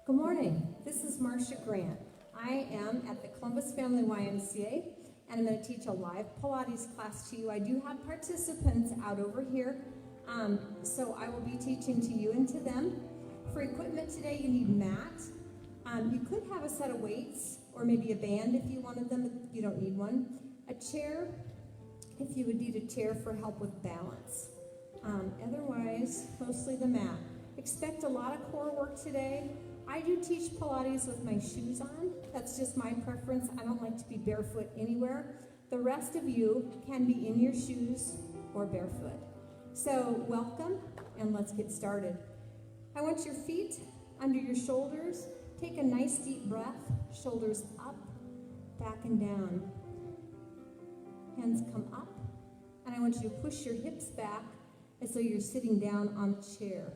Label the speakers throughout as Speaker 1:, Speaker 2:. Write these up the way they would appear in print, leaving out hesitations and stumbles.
Speaker 1: Good morning. This is Marcia Grant. I am at the Columbus Family YMCA, and I'm going to teach a live Pilates class to you. I do have participants out over here, so I will be teaching to you and to them. For equipment today, you need mat. You could have a set of weights, or maybe a band if you wanted them, but you don't need one. A chair, if you would need a chair for help with balance. Otherwise, mostly the mat. Expect a lot of core work today. I do teach Pilates with my shoes on. That's just my preference. I don't like to be barefoot anywhere. The rest of you can be in your shoes or barefoot. So welcome, and let's get started. I want your feet under your shoulders. Take a nice deep breath. Shoulders up, back and down. Hands come up, and I want you to push your hips back as though you're sitting down on a chair.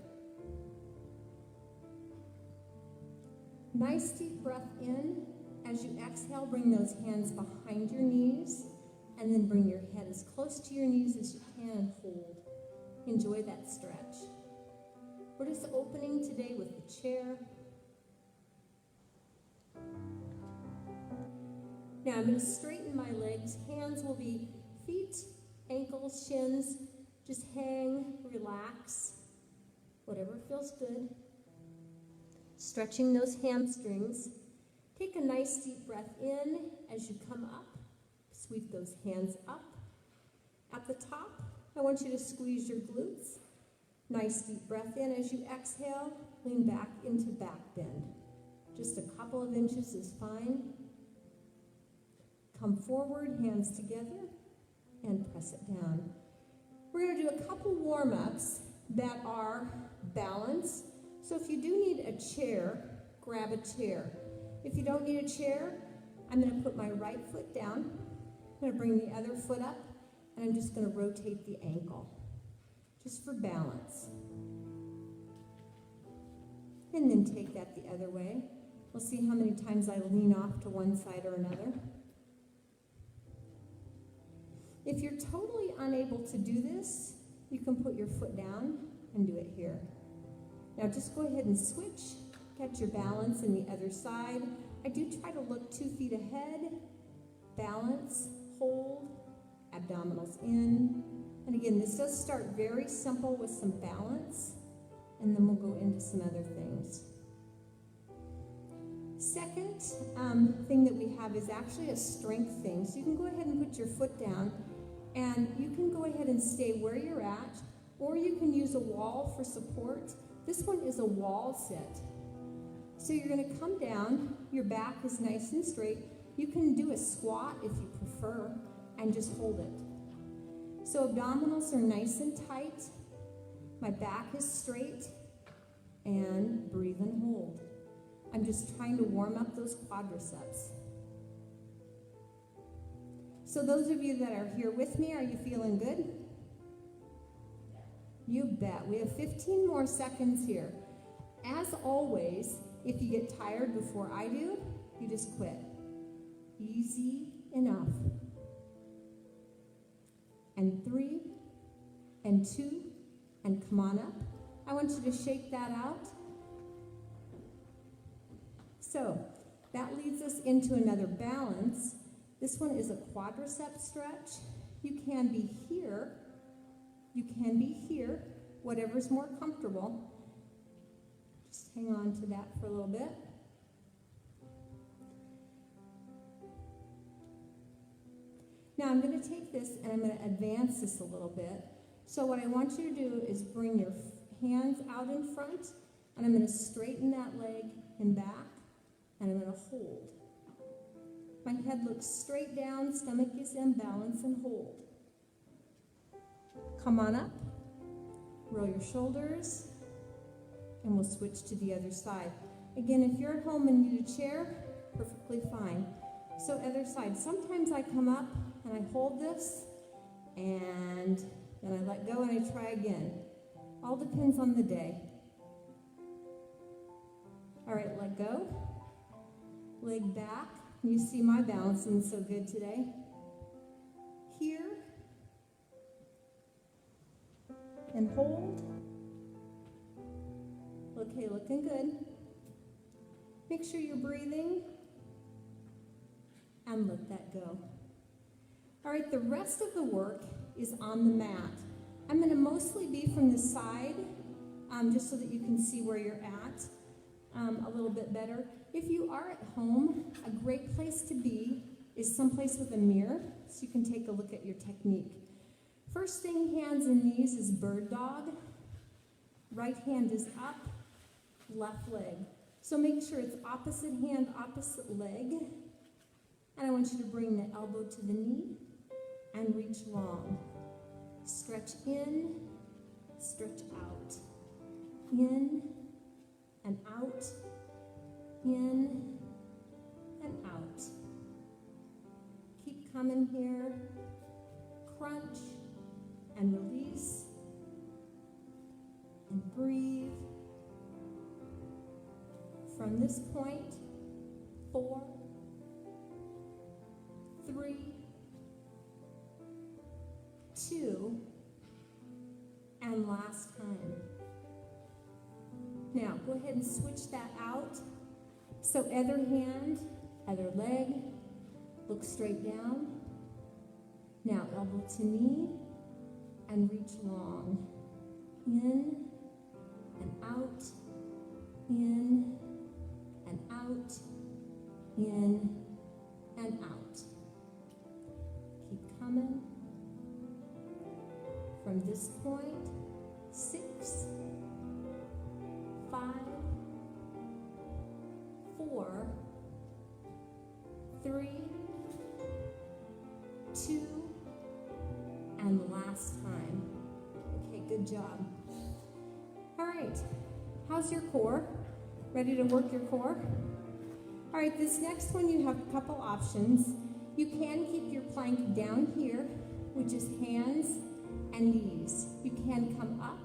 Speaker 1: Nice deep breath in. As you exhale, bring those hands behind your knees, and then bring your head as close to your knees as you can and hold. Enjoy that stretch. We're just opening today with the chair. Now I'm going to straighten my legs. Hands will be feet, ankles, shins. Just hang, relax, whatever feels good. Stretching those hamstrings. Take a nice deep breath in as you come up. Sweep those hands up. At the top, I want you to squeeze your glutes. Nice deep breath in as you exhale. Lean back into back bend. Just a couple of inches is fine. Come forward, hands together, and press it down. We're going to do a couple warm-ups that are balance. So if you do need a chair, grab a chair. If you don't need a chair, I'm going to put my right foot down. I'm going to bring the other foot up, and I'm just going to rotate the ankle, just for balance. And then take that the other way. We'll see how many times I lean off to one side or another. If you're totally unable to do this, you can put your foot down and do it here. Now just go ahead and switch, catch your balance in the other side. I do try to look 2 feet ahead, balance, hold, abdominals in. And again, this does start very simple with some balance, and then we'll go into some other things. Second thing that we have is actually a strength thing. So you can go ahead and put your foot down, and you can go ahead and stay where you're at, or you can use a wall for support. This one is a wall sit. So you're going to come down, your back is nice and straight. You can do a squat if you prefer, and just hold it. So abdominals are nice and tight. My back is straight, and breathe and hold. I'm just trying to warm up those quadriceps. So those of you that are here with me, are you feeling good? You bet. We have 15 more seconds here. As always, if you get tired before I do, you just quit. Easy enough. And 3, and 2, and come on up. I want you to shake that out. So that leads us into another balance. This one is a quadricep stretch. You can be here. You can be here, whatever's more comfortable. Just hang on to that for a little bit. Now I'm going to take this and I'm going to advance this a little bit. So what I want you to do is bring your hands out in front, and I'm going to straighten that leg and back, and I'm going to hold. My head looks straight down, stomach is in balance, and hold. Come on up, roll your shoulders, and we'll switch to the other side. Again, if you're at home and need a chair, perfectly fine. So other side. Sometimes I come up and I hold this, and then I let go and I try again. All depends on the day. All right, let go. Leg back. You see my balance isn't so good today. Here. And hold. Okay, looking good. Make sure you're breathing and let that go. All right, the rest of the work is on the mat. I'm going to mostly be from the side, just so that you can see where you're at a little bit better. If you are at home, a great place to be is someplace with a mirror, so you can take a look at your technique. First thing, hands and knees, is bird dog. Right hand is up, left leg. So make sure it's opposite hand, opposite leg. And I want you to bring the elbow to the knee and reach long. Stretch in, stretch out. In and out, in and out. Keep coming here. Crunch and release. And breathe. From this point, 4, 3, 2, and last time. Now, go ahead and switch that out. So other hand, other leg, look straight down. Now, elbow to knee, and reach long. In and out, in and out, in and out. Keep coming. From this point, 6, 5, 4, 3, 2, and last time. Okay, good job. All right, how's your core? Ready to work your core? All right, this next one you have a couple options. You can keep your plank down here, which is hands and knees. You can come up.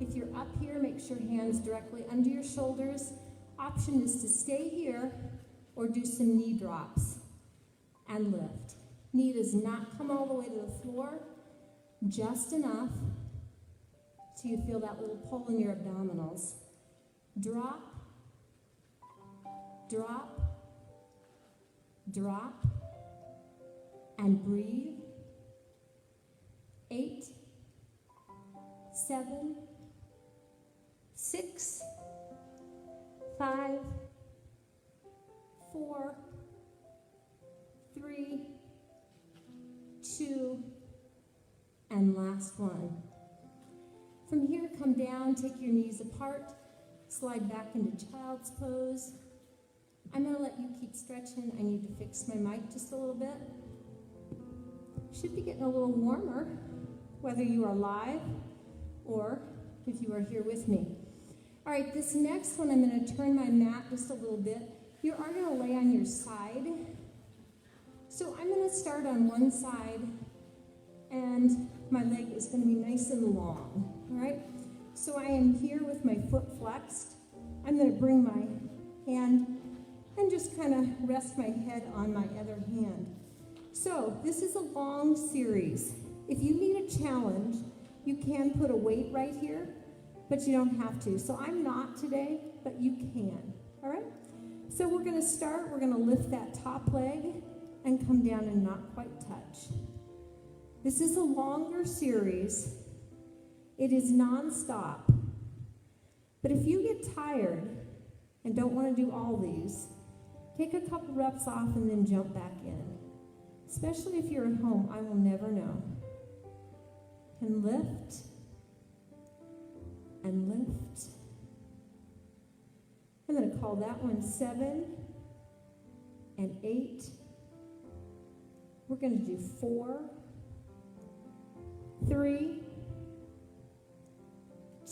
Speaker 1: If you're up here, make sure hands directly under your shoulders. Option is to stay here or do some knee drops and lift. Knee does not come all the way to the floor, just enough so you feel that little pull in your abdominals. Drop, drop, drop, and breathe. 8, 7, 6, 5, 4, 3, 2, and last one. From here, come down, take your knees apart, slide back into child's pose. I'm going to let you keep stretching. I need to fix my mic just a little bit. Should be getting a little warmer, whether you are live or if you are here with me. All right, this next one, I'm going to turn my mat just a little bit. You are going to lay on your side. So I'm going to start on one side, and my leg is going to be nice and long, all right? So I am here with my foot flexed. I'm going to bring my hand and just kind of rest my head on my other hand. So this is a long series. If you need a challenge, you can put a weight right here, but you don't have to. So I'm not today, but you can, all right? So we're going to start. We're going to lift that top leg and come down and not quite touch. This is a longer series. It is nonstop. But if you get tired and don't want to do all these, take a couple reps off and then jump back in. Especially if you're at home, I will never know. And lift. And lift. I'm going to call that one 7 and 8. We're going to do 4, 3,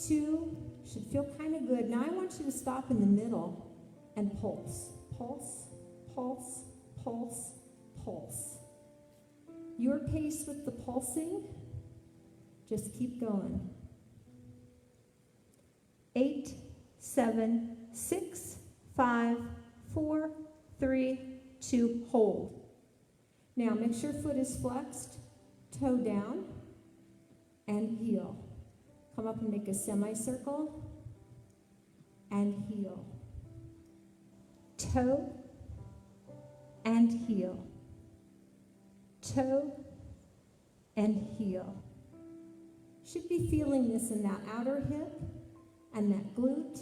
Speaker 1: 2, should feel kind of good. Now I want you to stop in the middle and pulse. Pulse, pulse, pulse, pulse. Your pace with the pulsing, just keep going. 8, 7, 6, 5, 4, 3, 2, hold. Now make sure foot is flexed, toe down, and heel. Come up and make a semicircle, and heel. toe, and heel. Toe, and heel. Should be feeling this in that outer hip and that glute.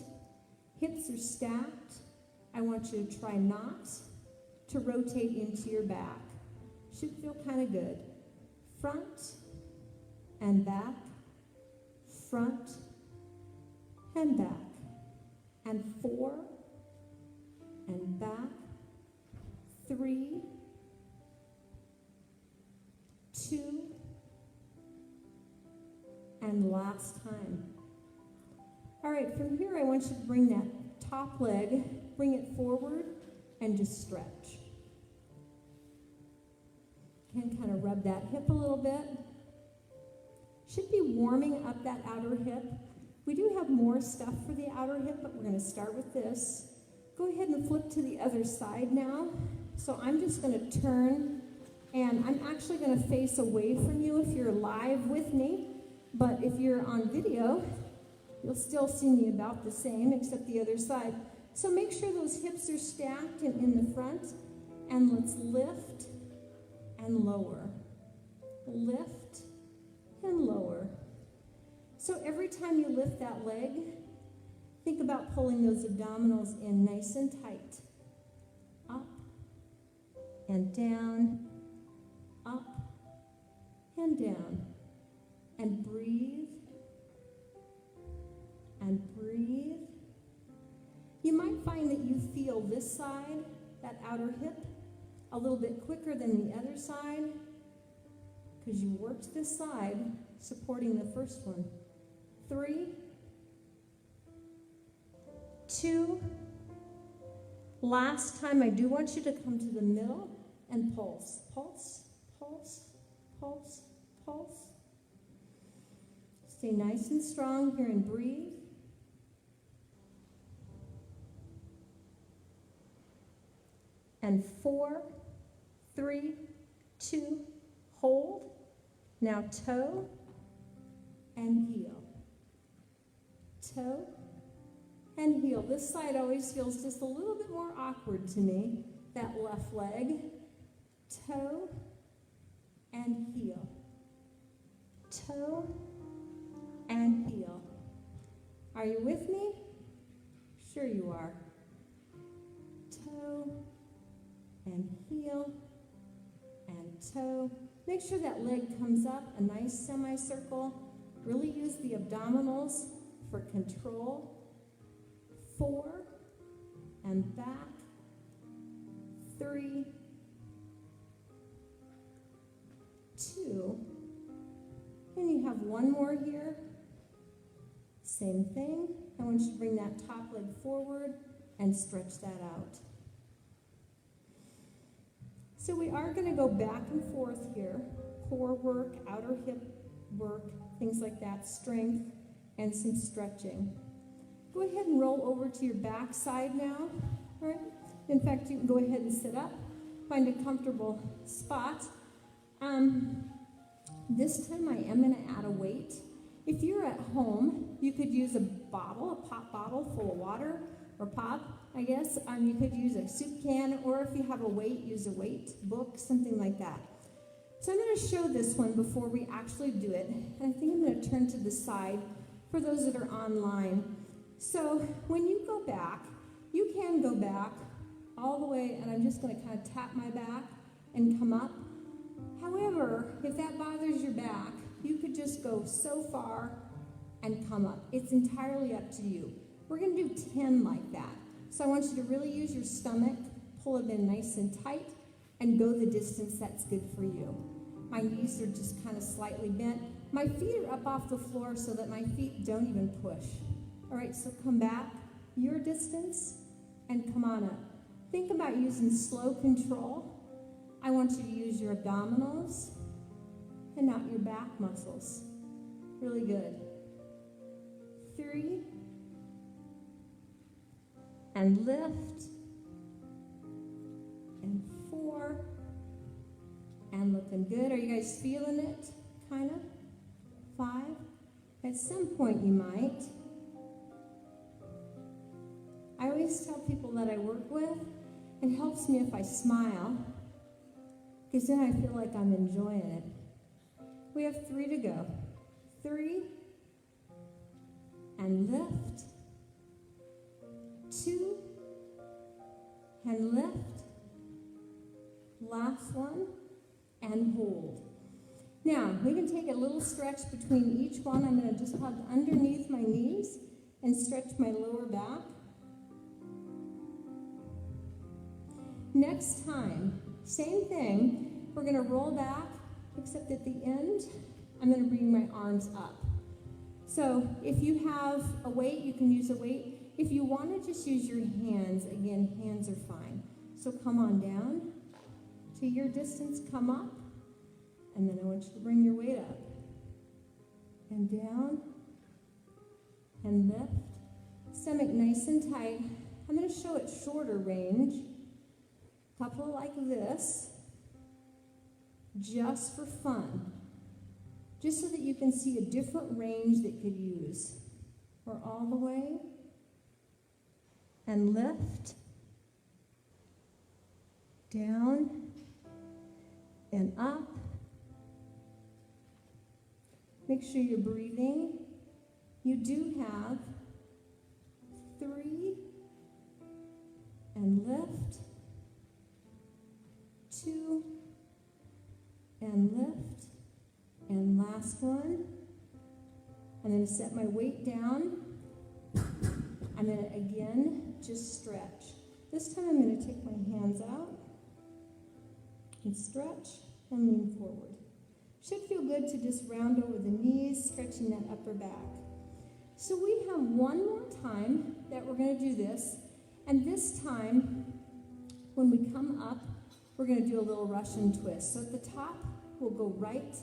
Speaker 1: Hips are stacked. I want you to try not to rotate into your back. Should feel kind of good. Front and back, front and back, and 4 and back, 3, 2, and last time. All right, from here I want you to bring that top leg, bring it forward, and just stretch. Can kind of rub that hip a little bit. Should be warming up that outer hip. We do have more stuff for the outer hip, but we're going to start with this. Go ahead and flip to the other side now. So I'm just going to turn, and I'm actually going to face away from you if you're live with me. But if you're on video, you'll still see me about the same, except the other side. So make sure those hips are stacked and in the front, and let's lift and lower. Lift and lower. So every time you lift that leg, think about pulling those abdominals in nice and tight. Up and down, up and down. And breathe, and breathe. You might find that you feel this side, that outer hip, a little bit quicker than the other side, because you worked this side, supporting the first one. 3, 2, last time I do want you to come to the middle and pulse. Pulse, pulse, pulse, pulse. Stay nice and strong here and breathe. And 4, 3, 2, hold. Now toe and heel. Toe and heel. This side always feels just a little bit more awkward to me, that left leg. Toe and heel. Toe and heel. Are you with me? Sure you are. Toe and heel and toe. Make sure that leg comes up, a nice semicircle. Really use the abdominals for control. 4 and back. 3, 2, and you have one more here. Same thing. I want you to bring that top leg forward and stretch that out. So we are going to go back and forth here. Core work, outer hip work, things like that, strength, and some stretching. Go ahead and roll over to your back side now. All right. In fact, you can go ahead and sit up. Find a comfortable spot. This time I am going to add a weight. If you're at home, you could use a bottle, a pop bottle full of water, or pop, I guess. You could use a soup can, or if you have a weight, use a weight book, something like that. So I'm going to show this one before we actually do it. And I think I'm going to turn to the side for those that are online. So when you go back, you can go back all the way, and I'm just going to kind of tap my back and come up. However, if that bothers your back, you could just go so far and come up. It's entirely up to you. We're going to do 10 like that. So I want you to really use your stomach, pull it in nice and tight, and go the distance that's good for you. My knees are just kind of slightly bent. My feet are up off the floor so that my feet don't even push. All right, so come back your distance and come on up. Think about using slow control. I want you to use your abdominals and not your back muscles. Really good. 3, and lift, and 4, and looking good. Are you guys feeling it? Kind of? 5. At some point you might. I always always tell people that I work with, it helps me if I smile, because then I feel like I'm enjoying it. We have 3 to go. 3, and lift. 2, and lift. Last one, and hold. Now, we can take a little stretch between each one. I'm going to just hug underneath my knees and stretch my lower back. Next time, same thing. We're going to roll back, except at the end, I'm going to bring my arms up. So if you have a weight, you can use a weight. If you want to just use your hands, again, hands are fine. So come on down to your distance, come up, and then I want you to bring your weight up. And down, and lift. Stomach nice and tight. I'm going to show it shorter range. Couple like this, just for fun. Just so that you can see a different range that you could use. We're all the way, and lift, down, and up. Make sure you're breathing. You do have 3, and lift, 2, and lift, and last one. I'm going to set my weight down. I'm going to, again, just stretch. This time I'm going to take my hands out and stretch and lean forward. Should feel good to just round over the knees, stretching that upper back. So we have one more time that we're going to do this. And this time, when we come up, we're going to do a little Russian twist. So at the top, we'll go right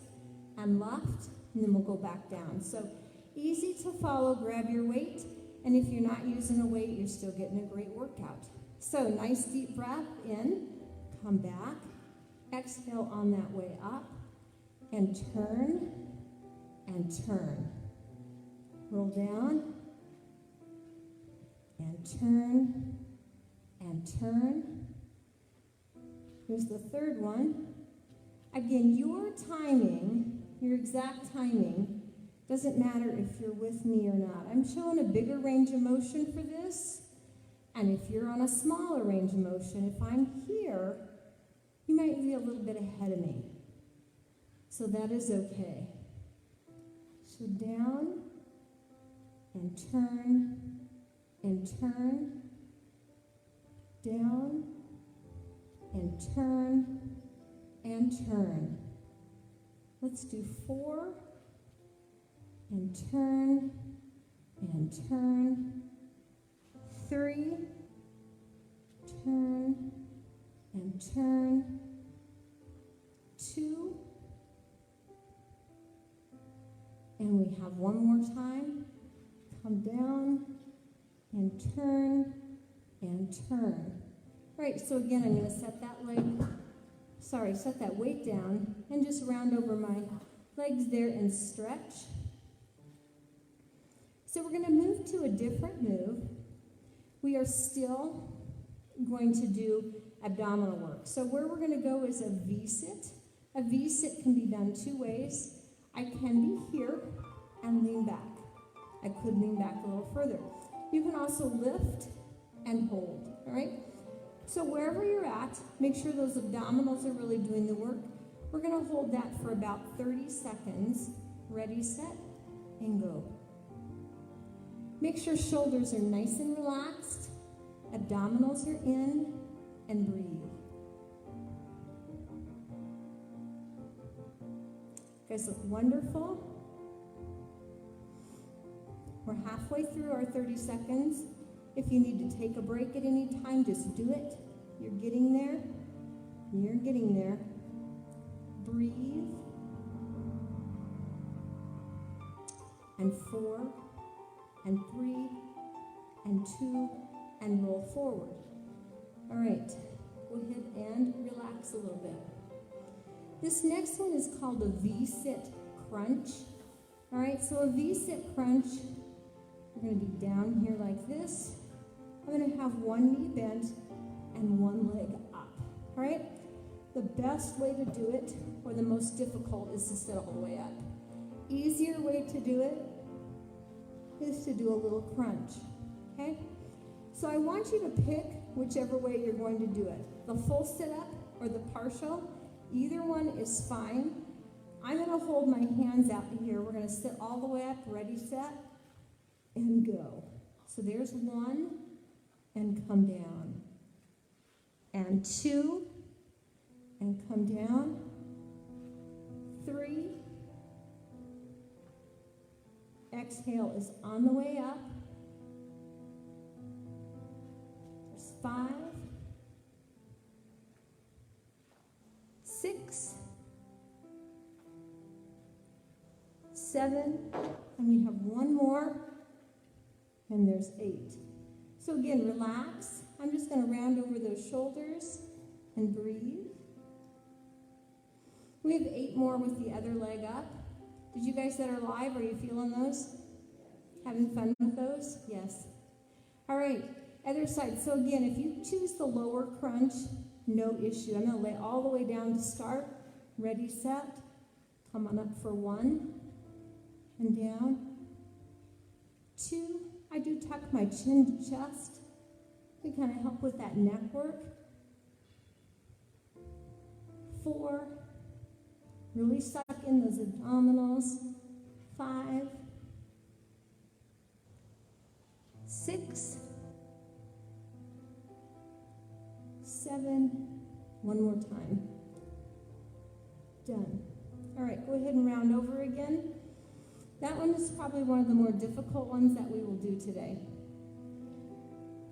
Speaker 1: and left, and then we'll go back down. So easy to follow. Grab your weight. And if you're not using a weight, you're still getting a great workout. So nice deep breath in, come back, exhale on that way up, and turn, and turn. Roll down, and turn, and turn. Here's the third one. Again, your timing, your exact timing, doesn't matter if you're with me or not. I'm showing a bigger range of motion for this. And if you're on a smaller range of motion, if I'm here, you might be a little bit ahead of me. So that is okay. So down, and turn, and turn, down, and turn, and turn. Let's do 4, and turn, and turn, 3, turn, and turn, 2, and we have one more time. Come down, and turn, and turn. All right, so again, I'm going to set that weight down, and just round over my legs there and stretch. So we're going to move to a different move. We are still going to do abdominal work. So where we're going to go is a V-sit. A V-sit can be done 2 ways. I can be here and lean back. I could lean back a little further. You can also lift and hold, all right? So wherever you're at, make sure those abdominals are really doing the work. We're going to hold that for about 30 seconds. Ready, set, and go. Make sure shoulders are nice and relaxed. Abdominals are in, and breathe. You guys look wonderful. We're halfway through our 30 seconds. If you need to take a break at any time, just do it. You're getting there. You're getting there. Breathe. And 4, and 3, and 2, and roll forward. All right, go ahead and relax a little bit. This next one is called a V-sit crunch. All right, so a V-sit crunch, we're going to be down here like this, I'm going to have one knee bent and one leg up. All right? The best way to do it, or the most difficult, is to sit all the way up. Easier way to do it is to do a little crunch. Okay? So I want you to pick whichever way you're going to do it. The full sit-up or the partial. Either one is fine. I'm going to hold my hands out here. We're going to sit all the way up, ready, set, and go. So there's one, and come down. And two, and come down. Three. Exhale is on the way up. There's 5. 6. 7. And we have one more. And there's 8. So again, relax. I'm just going to round over those shoulders and breathe. We have 8 more with the other leg up. Did you guys that are live, are you feeling those? Having fun with those? Yes. All right, other side. So again, if you choose the lower crunch, no issue. I'm going to lay all the way down to start. Ready, set. Come on up for 1 and down. 2. I do tuck my chin to chest to kind of help with that neck work. 4. Really suck in those abdominals. 5. 6. 7. One more time. Done. All right, go ahead and round over again. That one is probably one of the more difficult ones that we will do today.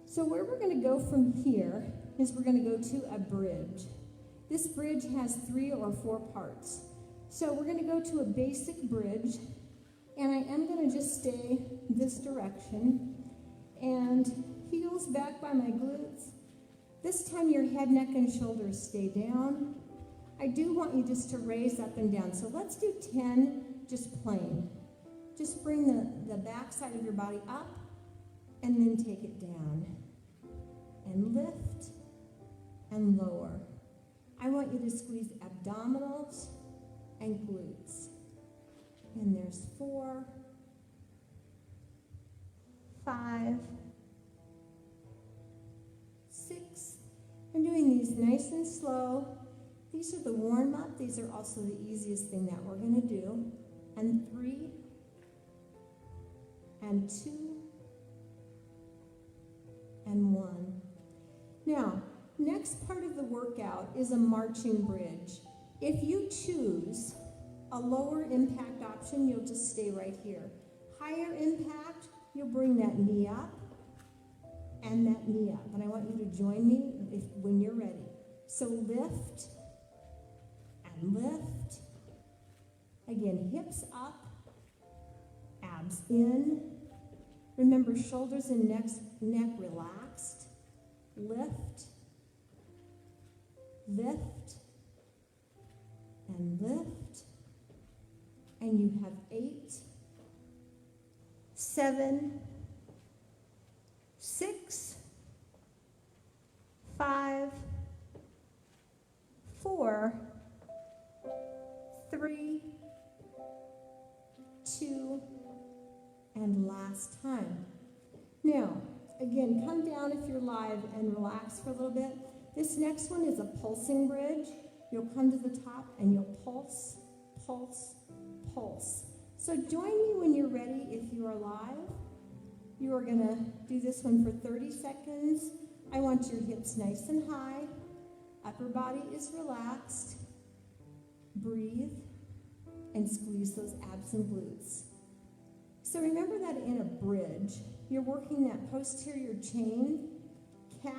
Speaker 1: So where we're going to go from here is we're going to go to a bridge. This bridge has 3 or 4 parts. So we're going to go to a basic bridge, and I am going to just stay this direction, and heels back by my glutes. This time your head, neck, and shoulders stay down. I do want you just to raise up and down. So let's do 10 just plain. Just bring the back side of your body up, and then take it down. And lift and lower. I want you to squeeze abdominals and glutes. And there's 4, 5, 6. I'm doing these nice and slow. These are the warm-up. These are also the easiest thing that we're going to do. And 3, and 2, and 1. Now, next part of the workout is a marching bridge. If you choose a lower impact option, you'll just stay right here. Higher impact, you'll bring that knee up and that knee up. And I want you to join me when you're ready. So lift and lift. Again, hips up, abs in. Remember, shoulders and neck relaxed. Lift, lift, and lift. And you have 8, 7, 6, 5, 4, 3, 2, and last time. Now, again, come down if you're live and relax for a little bit. This next one is a pulsing bridge. You'll come to the top and you'll pulse, pulse, pulse. So join me when you're ready if you are live. You are going to do this one for 30 seconds. I want your hips nice and high. Upper body is relaxed. Breathe and squeeze those abs and glutes. So remember that in a bridge, you're working that posterior chain, calf,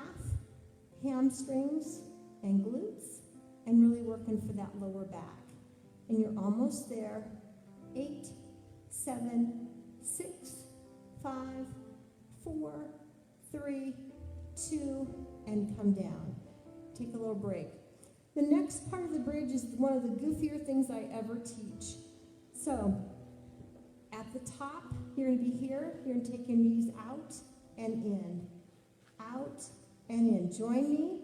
Speaker 1: hamstrings, and glutes, and really working for that lower back. And you're almost there. 8, 7, 6, 5, 4, 3, 2, and come down. Take a little break. The next part of the bridge is one of the goofier things I ever teach. So, at the top, you're going to be here. You're going to take your knees out and in. out and in. Join me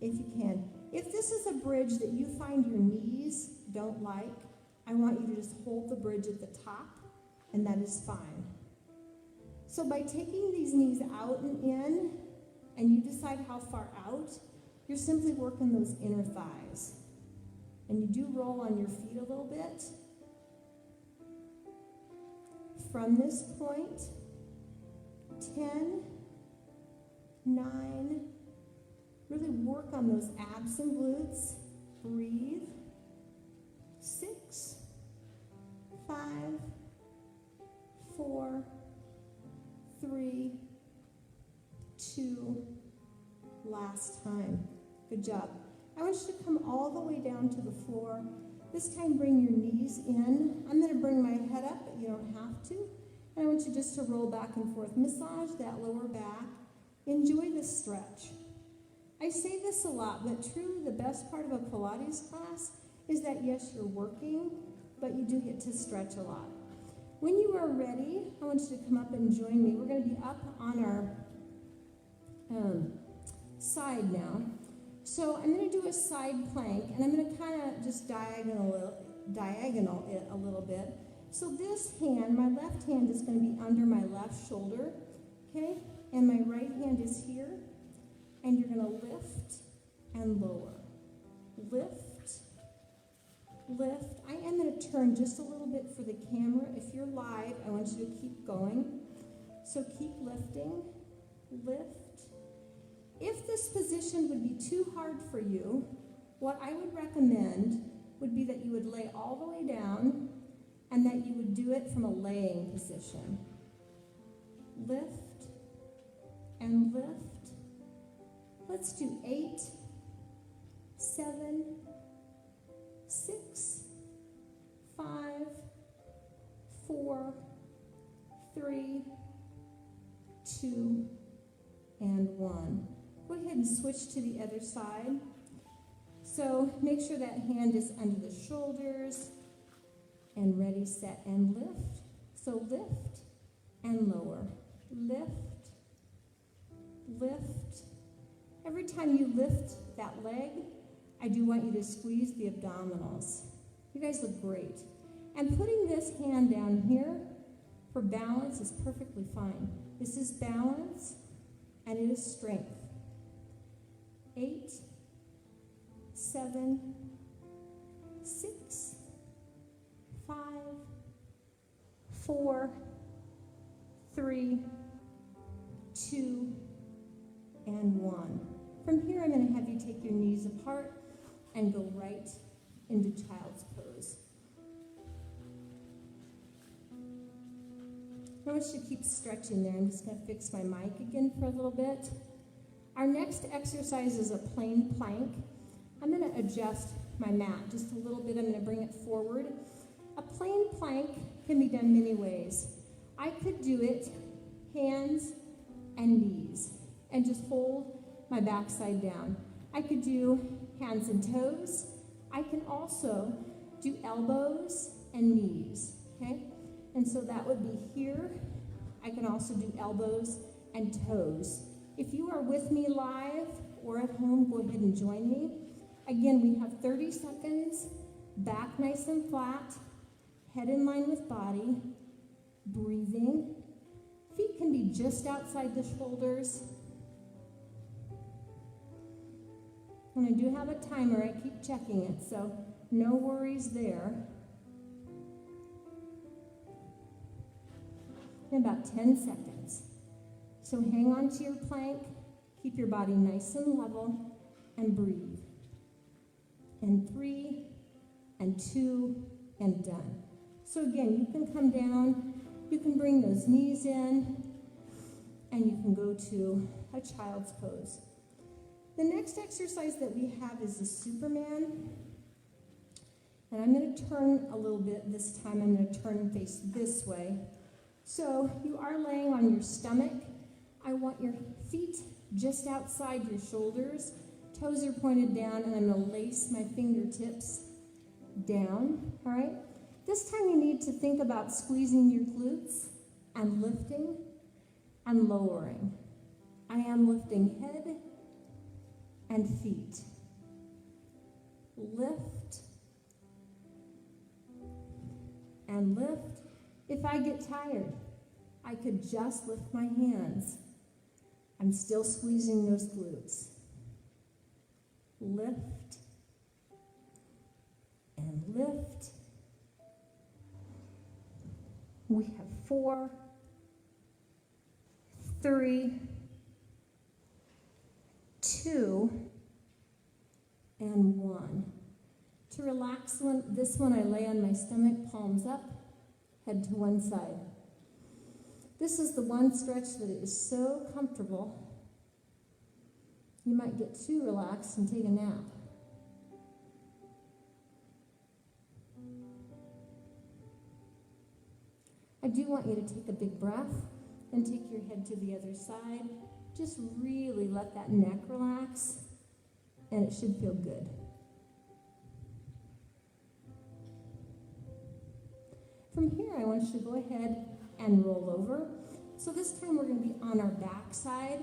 Speaker 1: if you can. If this is a bridge that you find your knees don't like, I want you to just hold the bridge at the top, and that is fine. So by taking these knees out and in, and you decide how far out, you're simply working those inner thighs. And you do roll on your feet a little bit. From this point, 10, 9, really work on those abs and glutes. Breathe. 6, 5, 4, 3, 2, last time. Good job. I want you to come all the way down to the floor. This time bring your knees in. I'm going to bring my head up, but you don't have to. And I want you just to roll back and forth. Massage that lower back. Enjoy the stretch. I say this a lot, but truly the best part of a Pilates class is that yes, you're working, but you do get to stretch a lot. When you are ready, I want you to come up and join me. We're going to be up on our side now. So I'm going to do a side plank, and I'm going to kind of just diagonal it a little bit. So this hand, my left hand is going to be under my left shoulder, okay? And my right hand is here, and you're going to lift and lower. Lift, lift. I am going to turn just a little bit for the camera. If you're live, I want you to keep going. So keep lifting, lift. If this position would be too hard for you, what I would recommend would be that you would lay all the way down and that you would do it from a laying position. Lift and lift. Let's do 8, 7, 6, 5, 4, 3, 2, and 1. Go ahead and switch to the other side. So make sure that hand is under the shoulders and ready, set, and lift. So lift and lower. Lift, lift. Every time you lift that leg, I do want you to squeeze the abdominals. You guys look great. And putting this hand down here for balance is perfectly fine. This is balance and it is strength. 8, 7, 6, 5, 4, 3, 2, and 1. From here, I'm going to have you take your knees apart and go right into child's pose. I want you to keep stretching there. I'm just going to fix my mic again for a little bit. Our next exercise is a plain plank. I'm going to adjust my mat just a little bit. I'm going to bring it forward. A plain plank can be done many ways. I could do it hands and knees and just hold my backside down. I could do hands and toes. I can also do elbows and knees, okay? And so that would be here. I can also do elbows and toes. If you are with me live or at home, go ahead and join me. Again, we have 30 seconds, back nice and flat, head in line with body, breathing. Feet can be just outside the shoulders. And I do have a timer, I keep checking it, so no worries there. In about 10 seconds. So hang on to your plank, keep your body nice and level, and breathe. And 3, and 2, and done. So again, you can come down, you can bring those knees in, and you can go to a child's pose. The next exercise that we have is the Superman. And I'm going to turn a little bit this time. I'm going to turn and face this way. So you are laying on your stomach. I want your feet just outside your shoulders. Toes are pointed down, and I'm going to lace my fingertips down, all right? This time you need to think about squeezing your glutes and lifting and lowering I am lifting head and feet. Lift and lift. If I get tired, I could just lift my hands. I'm still squeezing those glutes. Lift and lift. We have 4, 3, 2, and 1. To relax this one, I lay on my stomach, palms up, head to one side. This is the one stretch that is so comfortable, you might get too relaxed and take a nap. I do want you to take a big breath and take your head to the other side. Just really let that neck relax, and it should feel good. From here, I want you to go ahead and roll over. So this time we're going to be on our back side.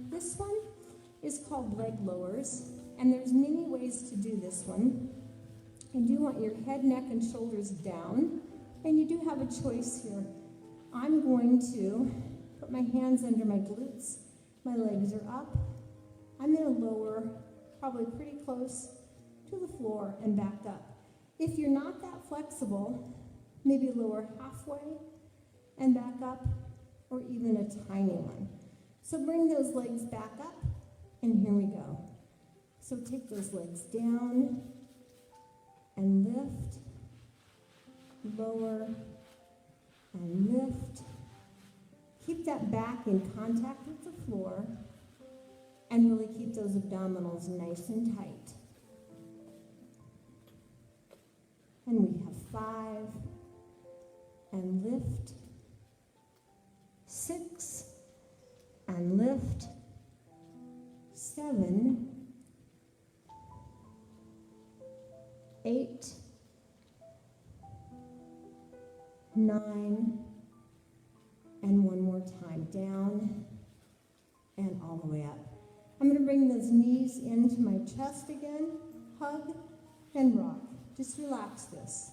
Speaker 1: This one is called leg lowers, and there's many ways to do this one. You do want your head, neck, and shoulders down, and you do have a choice here. I'm going to put my hands under my glutes. My legs are up. I'm going to lower probably pretty close to the floor and back up. If you're not that flexible, maybe lower halfway and back up, or even a tiny one. So bring those legs back up, and here we go. So take those legs down and lift, lower, and lift. Keep that back in contact with the floor, and really keep those abdominals nice and tight. And we have 5, and lift, 6, and lift, 7, 8, 9, and one more time, down and all the way up. I'm going to bring those knees into my chest again, hug and rock. Just relax this.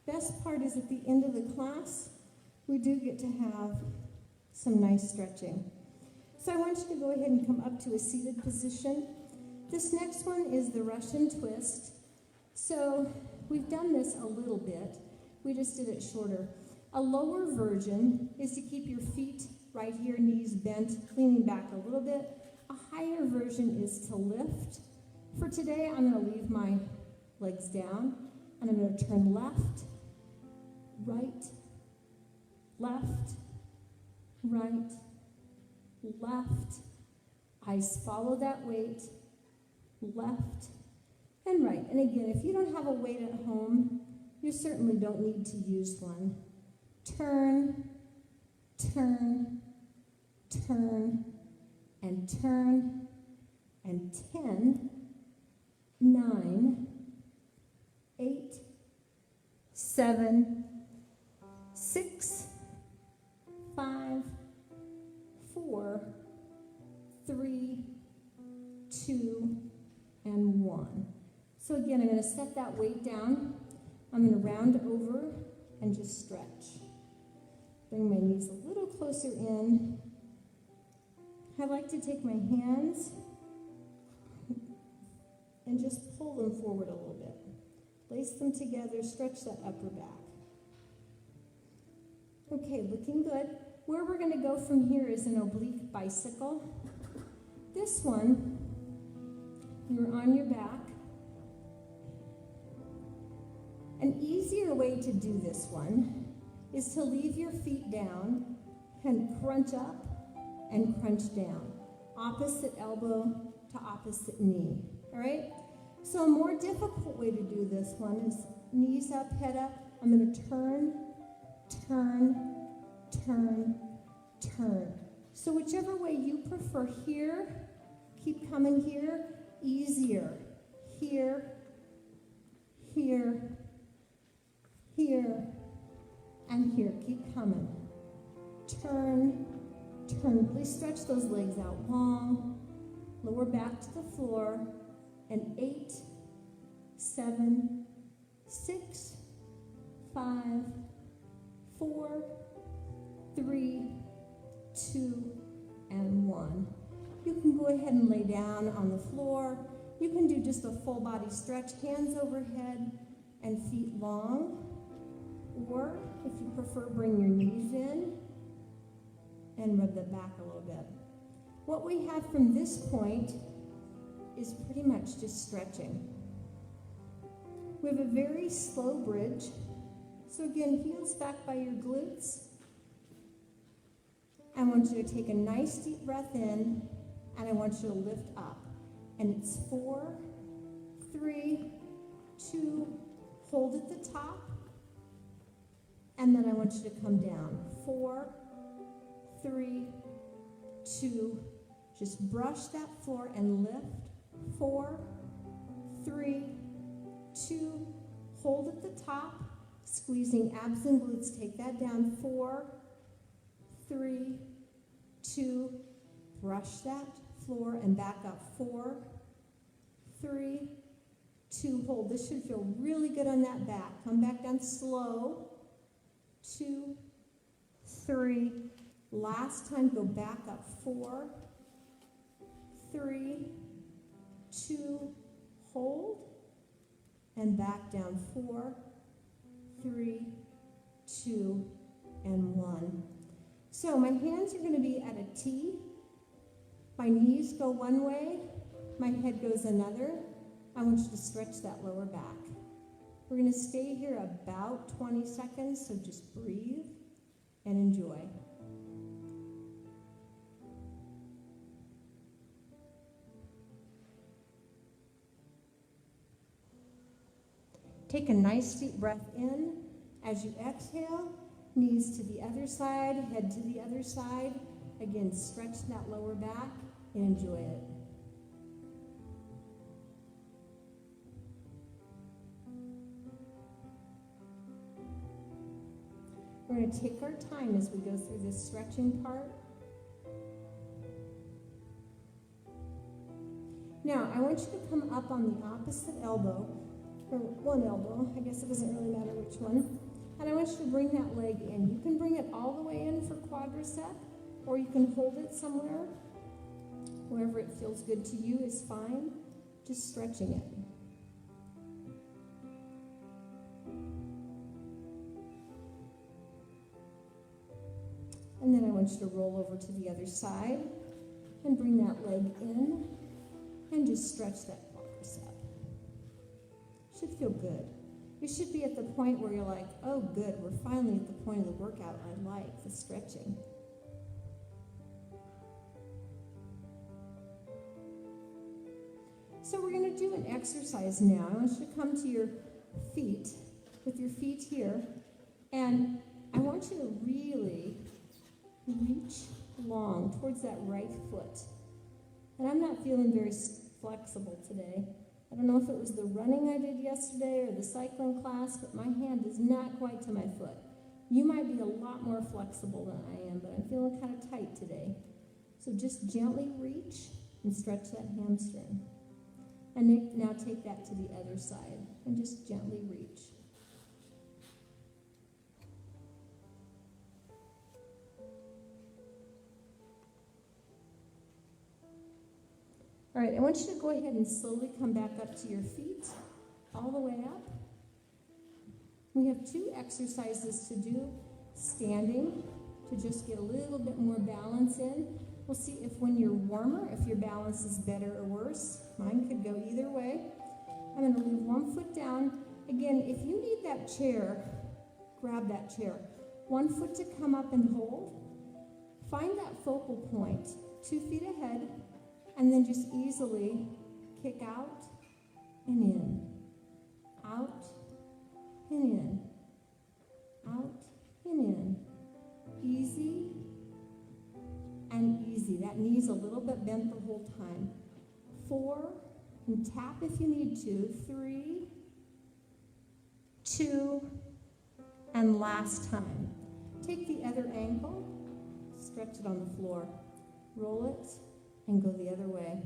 Speaker 1: Best part is at the end of the class, we do get to have some nice stretching. So I want you to go ahead and come up to a seated position. This next one is the Russian twist. So we've done this a little bit. We just did it shorter. A lower version is to keep your feet right here, knees bent, leaning back a little bit. A higher version is to lift. For today, I'm going to leave my legs down, and I'm going to turn left, right, left, right, left. Eyes follow that weight, left and right. And again, if you don't have a weight at home, you certainly don't need to use one. Turn, turn, turn, and turn, and 10, 9, 8, 7, 6, 5, 4, 3, 2, and 1. So again, I'm going to set that weight down. I'm going to round over and just stretch. Bring my knees a little closer in. I like to take my hands and just pull them forward a little bit. Lace them together, stretch that upper back. Okay, looking good. Where we're going to go from here is an oblique bicycle. This one, you're on your back. An easier way to do this one is to leave your feet down and crunch up and crunch down. Opposite elbow to opposite knee, all right? So a more difficult way to do this one is knees up, head up. I'm going to turn, turn, turn, turn. So whichever way you prefer here, keep coming here, easier. Here, here, here, and here. Keep coming. turn, turn. Really stretch those legs out long. Lower back to the floor. And 8, 7, 6, 5, 4, 3, 2, and 1. You can go ahead and lay down on the floor. You can do just a full body stretch, hands overhead and feet long. Or, if you prefer, bring your knees in and rub the back a little bit. What we have from this point is pretty much just stretching. We have a very slow bridge. So again, heels back by your glutes. I want you to take a nice deep breath in, and I want you to lift up. And it's 4, 3, 2, hold at the top. And then I want you to come down. 4, 3, 2, just brush that floor and lift. 4, 3, 2, hold at the top, squeezing abs and glutes, take that down. 4, 3, 2, brush that floor and back up. 4, 3, 2, hold. This should feel really good on that back. Come back down slow. 2, 3, last time, go back up. 4, 3, 2, hold, and back down. 4, 3, 2, and 1. So my hands are going to be at a T. My knees go one way, my head goes another. I want you to stretch that lower back. We're going to stay here about 20 seconds, so just breathe and enjoy. Take a nice deep breath in. As you exhale, knees to the other side, head to the other side. Again, stretch that lower back and enjoy it. We're going to take our time as we go through this stretching part. Now, I want you to come up on the opposite elbow, or one elbow, I guess it doesn't really matter which one. And I want you to bring that leg in. You can bring it all the way in for quadricep, or you can hold it somewhere. Wherever it feels good to you is fine. Just stretching it. And then I want you to roll over to the other side and bring that leg in and just stretch that quadricep. Should feel good. You should be at the point where you're like, oh good, we're finally at the point of the workout I like, the stretching. So we're going to do an exercise now. I want you to come to your feet, with your feet here, and I want you to really reach long towards that right foot. And I'm not feeling very flexible today. I don't know if it was the running I did yesterday or the cycling class, but my hand is not quite to my foot. You might be a lot more flexible than I am, but I'm feeling kind of tight today. So just gently reach and stretch that hamstring. And now take that to the other side and just gently reach. All right, I want you to go ahead and slowly come back up to your feet, all the way up. We have 2 exercises to do, standing, to just get a little bit more balance in. We'll see if when you're warmer, if your balance is better or worse. Mine could go either way. I'm going to leave one foot down. Again, if you need that chair, grab that chair. 1 foot to come up and hold. Find that focal point, 2 feet ahead, and then just easily kick out and in, out and in, out and in. Easy and easy. That knee's a little bit bent the whole time. 4, and tap if you need to. 3, 2, and last time. Take the other ankle stretch it on the floor. Roll it and go the other way.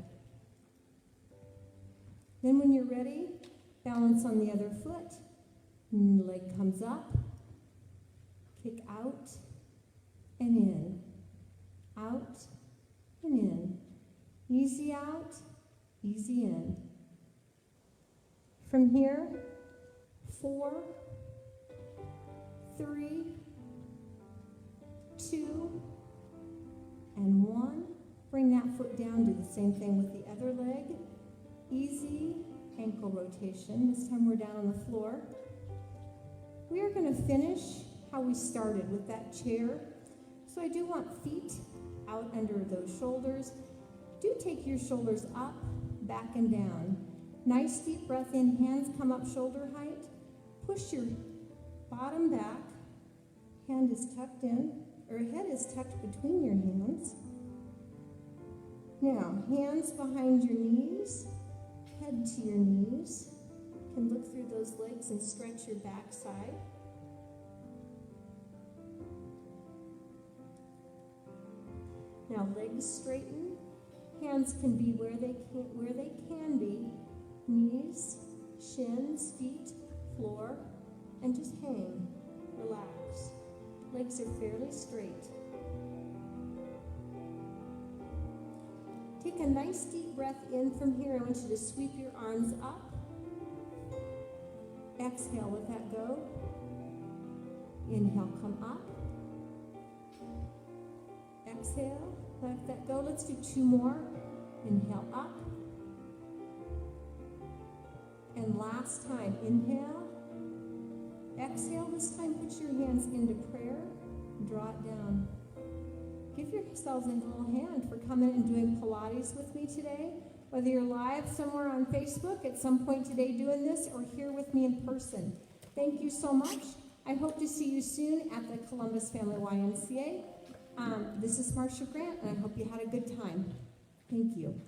Speaker 1: Then when you're ready, balance on the other foot. Leg comes up, kick out and in, out and in. Easy out, easy in. From here, 4, 3, 2, and 1. Bring that foot down. Do the same thing with the other leg. Easy ankle rotation. This time we're down on the floor. We are going to finish how we started with that chair. So I do want feet out under those shoulders. Do take your shoulders up, back, and down. Nice deep breath in. Hands come up shoulder height. Push your bottom back. Hand is tucked in, or head is tucked between your hands. Now, hands behind your knees, head to your knees. You can look through those legs and stretch your backside. Now, legs straighten. Hands can be where they can be. Knees, shins, feet, floor, and just hang. Relax. Legs are fairly straight. Take a nice deep breath in from here. I want you to sweep your arms up. Exhale, let that go. Inhale, come up. Exhale, let that go. Let's do 2 more. Inhale, up. And last time, inhale. Exhale, this time put your hands into prayer. Draw it down. Give yourselves a little hand for coming and doing Pilates with me today. Whether you're live somewhere on Facebook at some point today doing this or here with me in person. Thank you so much. I hope to see you soon at the Columbus Family YMCA. This is Marcia Grant, and I hope you had a good time. Thank you.